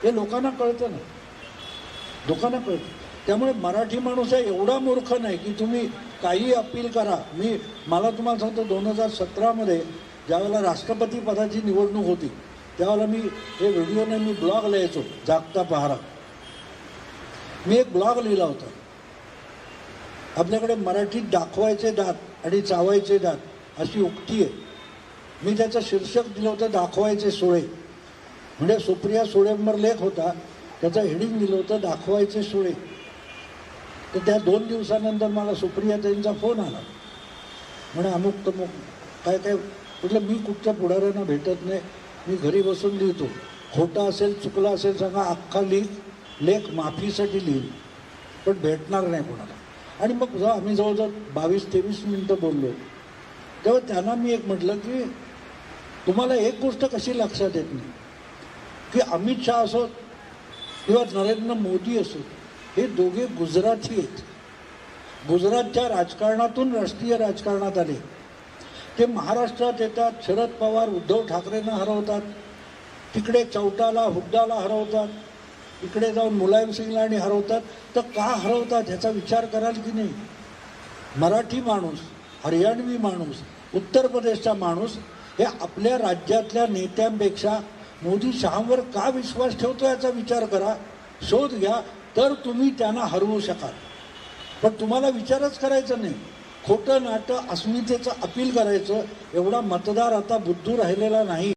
हे लोकांना कळतं ना, लोकांना कळतं. त्यामुळे मराठी माणूस आहे एवढा मूर्ख नाही की तुम्ही काही अपील करा. मला तुम्हाला सांगतो 2017मध्ये ज्यावेळेला राष्ट्रपती पदाची निवडणूक होती त्यावेळेला मी हे व्हिडिओने मी ब्लॉग लिहायचो, जागता पहारा. मी एक ब्लॉग लिहिला होता, आपल्याकडे मराठीत दाखवायचे दात आणि चावायचे दात अशी उक्ती आहे. मी त्याचं शीर्षक दिलं होतं दाखवायचे सोळे. म्हणजे सुप्रिया सुळेंवर लेख होता, त्याचं हेडिंग दिलं होतं दाखवायचे सोळे. तर त्या 2 दिवसानंतर मला सुप्रिया ताईंचा फोन आला, म्हणे अमुक तमुक काय काय. म्हटलं मी कुठच्या पुढाऱ्यांना भेटत नाही, मी घरी बसून लिहितो. खोटा असेल चुकला असेल सांगा, अख्खा लेख माफीसाठी लिहील, पण भेटणार नाही कोणाला. आणि मग जेव्हा आम्ही जवळजवळ 22-23 मिनटं बोललो तेव्हा त्यांना मी एक म्हटलं की तुम्हाला एक गोष्ट कशी लक्षात येत नाही की अमित शहा असो किंवा नरेंद्र मोदी असो, हे दोघे गुजराती आहेत. गुजरातच्या राजकारणातून राष्ट्रीय राजकारणात आले. ते महाराष्ट्रात येतात, शरद पवार उद्धव ठाकरेंना हरवतात, तिकडे चौटाला हुड्डाला हरवतात, इकडे जाऊन मुलायम सिंगला आणि हरवतात. तर का हरवतात ह्याचा विचार कराल की नाही? मराठी माणूस, हरियाणवी माणूस, उत्तर प्रदेशचा माणूस हे आपल्या राज्यातल्या नेत्यांपेक्षा मोदी शहांवर का विश्वास ठेवतो याचा विचार करा, शोध घ्या, तर तुम्ही त्यांना हरवू शकाल. पण तुम्हाला विचारच करायचं नाही, खोटं नाटं अस्मितेचं अपील करायचं. एवढा मतदार आता बुद्धू राहिलेला नाही.